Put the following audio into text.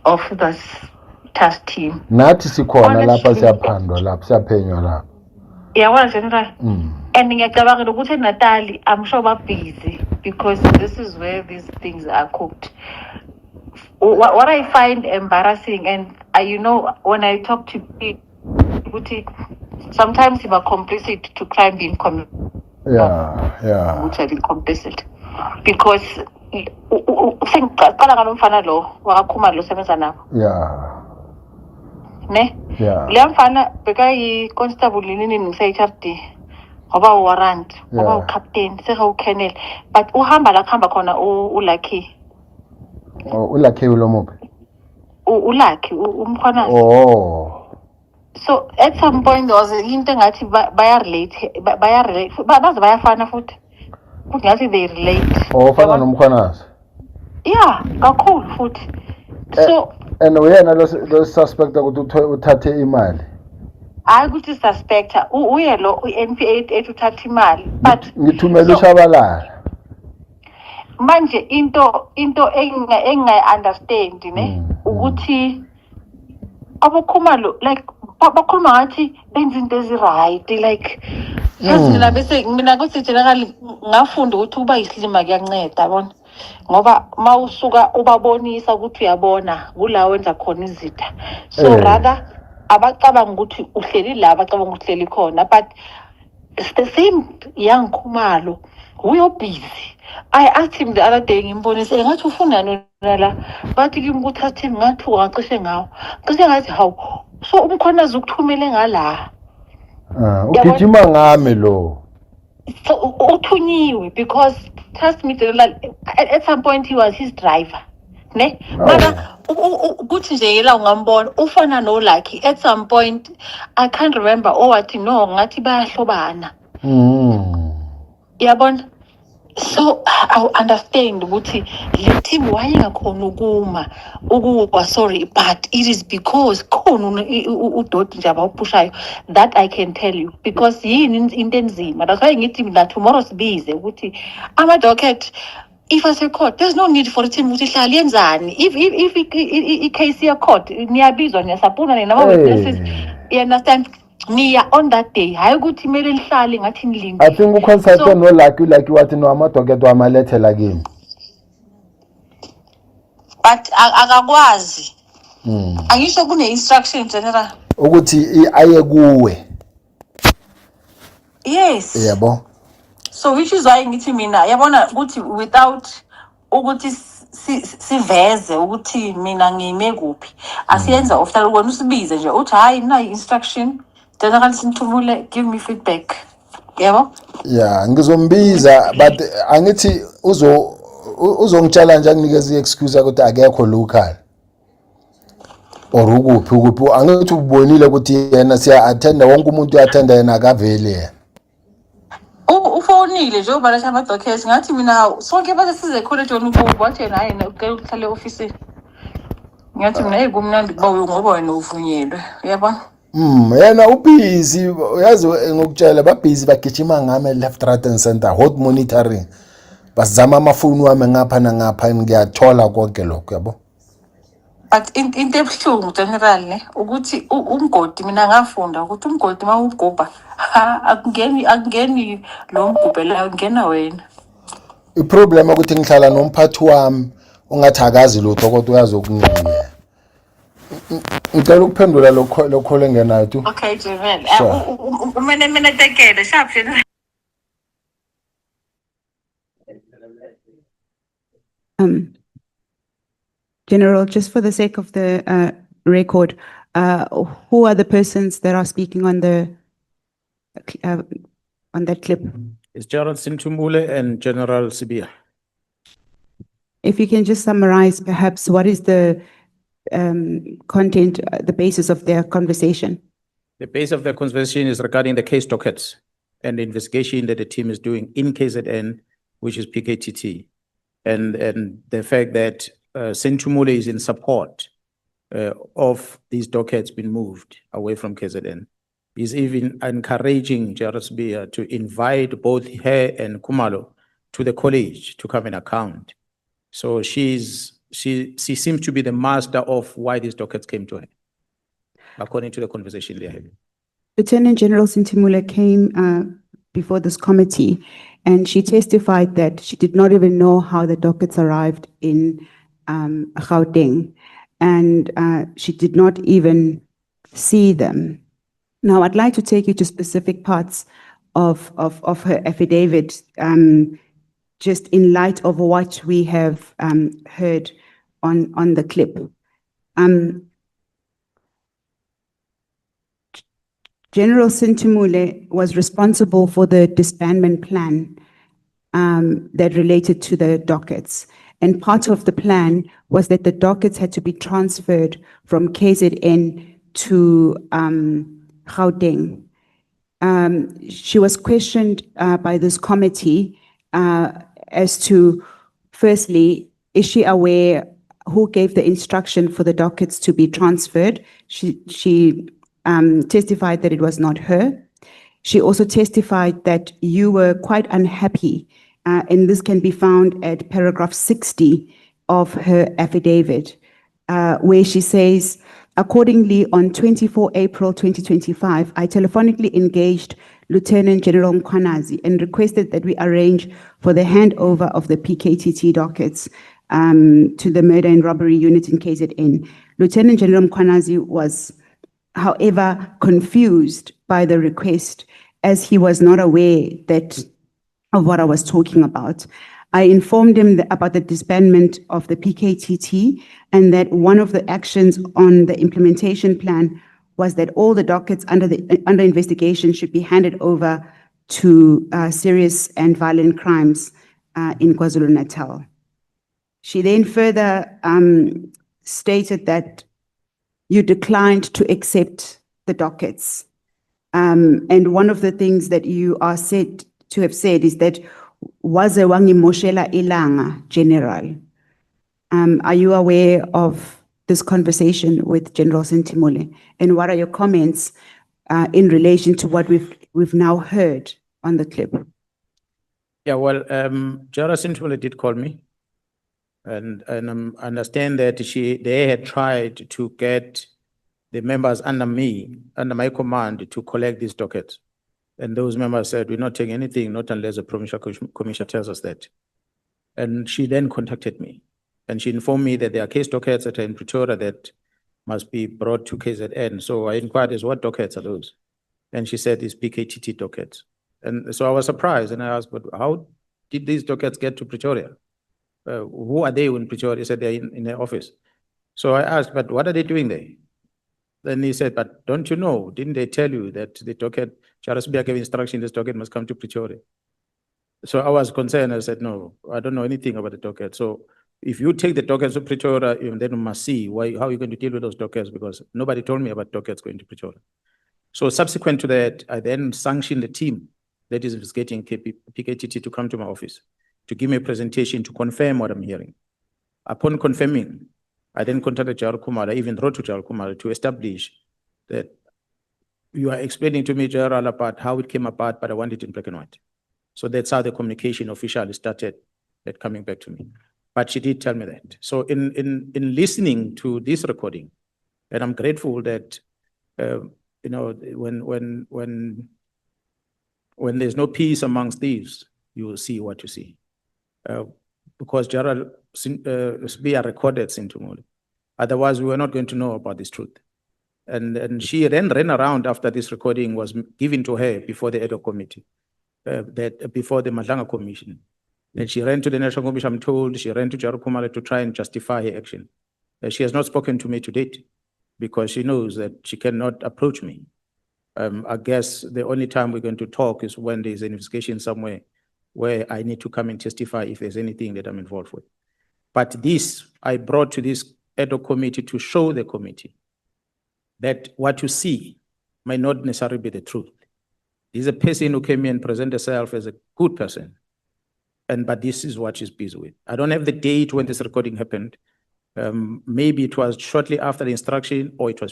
of this task team. Nathi sikhona lapha siyaphandwa lapha siyaphenywa lapha. Yeah, General. And ngiyacabanga ukuthi Natali, I'm sure we're busy because this is where these things are cooked. What I find embarrassing, and when I talk to people, sometimes you are complicit to crime being committed. Yeah. Which have been complicit because ne le mfana beka constable nini ngise HRD ngoba warrant ngoba captain seka colonel but uhamba la khamba khona uLucky uLucky ulomuphi uLucky Mkhwanazi. So at some point there was into engathi baya-relate baze bayafana futhi ngathi they relate fana noMkhwanazi. Yeah, kakhulu futhi. So and uyena lo suspect ukuthi uthathe imali. Hayi ukuthi suspect uye lo uNPA ethatha imali but ngithumela ushabalala. Manje into engayi understand ne ukuthi abokhumalo like bakhuluma ngathi benza into ezi-right like mina bese mina generally ngafunda ukuthi uba isilima kuyanceda yabona ngoba mawusuka ubabonisa ukuthi uyabona kula wenza khona izitha so rather abacabanga ukuthi uhleli la abacabanga ukuthi uhleli khona but it's the same young Khumalo we busy. I asked him the other day ngimbonise ngathi ufunani la bathi ngimkuthathe ngathi ungacishe ngawo cishe ngathi hawu so uMkhwanazi ukuthumele ngala ugijima ngami lo so uthunyiwe because trust me at some point he was his driver ne mara ukuthi nje yela ungambona ufana noLucky at some point I can't remember wathi no ngathi bayahlobana yabona. So I understand ukuthi le team wayengakhona ukuba sorry but it is because khona udoti nje abawuphushayo that I can tell you because yini into enzima that's why ngithi mina tomorrow sibize ukuthi ama docket if I say court there's no need for a team ukuthi ihlala yenzani if i-case ya court niyabizwa niyasapuna nama witnesses you understand niya on that day hayi ukuthi kumele lihlale ngathi nilinde. I think uconsult noLucky wathi no amadoketo amalethela kimi but akakwazi angisho kune instruction general ukuthi aye kuwe. Yes yebo. So which is why ngithi mina yabona ukuthi without ukuthi siveze ukuthi mina ngime kuphi asiyenza official wena usibize nje uthi hayi na instruction General Sinthumule give me feedback. Yebo? Yeah, ngizombiza but angithi uzongitshela nje akunikeza iexcuse ukuthi akekho local. Or ukuphi angithi ubonile ukuthi yena siya attend wonke umuntu uyattenda yena akaveli yena. Ufonile nje ubalasha ama-documents ngathi mina sonke base size college onukubo wathi yena hayi ucela ukuhlala e-office. Ngathi mina kumnandi kuba ngoba wena uvunyelwe. Yabona? Yena ubusy uyazi ngokutshela babusy bagijima ngame left right and center hot monitoring bazama amafoni wami ngapha nangapha ngiyathola konke lokho yabo. But into ebuhlungu general ne ukuthi umgodi mina ngafunda ukuthi umgodi mawugubha akungeni lo mgubhela ngena wena. Iproblem ukuthi ngihlala nomphathi wami ungathakazi lutho kodwa uyazokungiya. Ngicela ukuphendula lokho lengenayo tu. Okay General. Mina tekele sharp General. General, just for the sake of the record, who are the persons that are speaking on that clip? It's General Sinthumule and General Sibiya. If you can just summarize, perhaps, what is the content, the basis of their conversation? The base of the conversation is regarding the case dockets and the investigation that the team is doing in KZN, which is PKTT, and the fact that Sinthumule is in support of these dockets being moved away from KZN. He's even encouraging General Sibiya to invite both her and Khumalo to the college to come and account. So she's she seems to be the master of why these dockets came to her, according to the conversation they're having. Lieutenant General Sinthumule came before this committee and she testified that she did not even know how the dockets arrived in Gauteng, and she did not even see them. Now, I'd like to take you to specific parts of her affidavit, just in light of what we have heard on the clip. General Sinthumule was responsible for the disbandment plan that related to the dockets. And part of the plan was that the dockets had to be transferred from KZN to Gauteng. She was questioned by this committee as to, firstly, is she aware who gave the instruction for the dockets to be transferred? She testified that it was not her. She also testified that you were quite unhappy, and this can be found at paragraph 60 of her affidavit, where she says, accordingly, on 24 April 2025, I telephonically engaged Lieutenant General Mkhwanazi and requested that we arrange for the handover of the PKTT dockets to the murder and robbery unit in KZN. Lieutenant General Mkhwanazi was, however, confused by the request, as he was not aware of what I was talking about. I informed him about the disbandment of the PKTT and that one of the actions on the implementation plan was that all the dockets under investigation should be handed over to serious and violent crimes in KwaZulu-Natal. She then further stated that you declined to accept the dockets. And one of the things that you are said to have said is that waze wangimoshela ilanga, General. Are you aware of this conversation with General Sinthumule? And what are your comments in relation to what we've now heard on the clip? Yeah, well, General Sinthumule did call me, and understand that they had tried to get the members under my command, to collect these dockets. And those members said, we're not taking anything, not unless the provincial commissioner tells us that. And she then contacted me, and she informed me that there are case dockets that are in Pretoria that must be brought to KZN. So I inquired, what dockets are those? And she said, it's PKTT dockets. And so I was surprised, and I asked, but how did these dockets get to Pretoria? Who are they in Pretoria? He said they're in their office. So I asked, but what are they doing there? Then he said, but don't you know, didn't they tell you that the docket, Sibiya gave instruction, this docket must come to Pretoria? So I was concerned. I said, no, I don't know anything about the docket. So if you take the dockets to Pretoria, then you must see how you're going to deal with those dockets, because nobody told me about dockets going to Pretoria. So subsequent to that, I then sanctioned the team that is investigating PKTT to come to my office to give me a presentation to confirm what I'm hearing. Upon confirming, I then contacted Jal Kumar. I even wrote to Jal Kumar to establish that you are explaining to me, General, about how it came about, but I want it in black and white. So that's how the communication officially started, that coming back to me. But she did tell me that. So in listening to this recording, and I'm grateful that you know, when there's no peace amongst thieves, you will see what you see. Because General Sibiya recorded Sinthumule. Otherwise, we were not going to know about this truth. And she then ran around after this recording was given to her before the Adhoc committee, before the Madlanga commission. And she ran to the National Commission, I'm told, she ran to Jaro Kumale to try and justify her action. She has not spoken to me to date because she knows that she cannot approach me. I guess the only time we're going to talk is when there's an investigation somewhere where I need to come and testify if there's anything that I'm involved with. But this, I brought to this Adhoc committee to show the committee that what you see might not necessarily be the truth. This is a person who came in and presented herself as a good person. But this is what she's busy with. I don't have the date when this recording happened. Maybe it was shortly after the instruction, or it was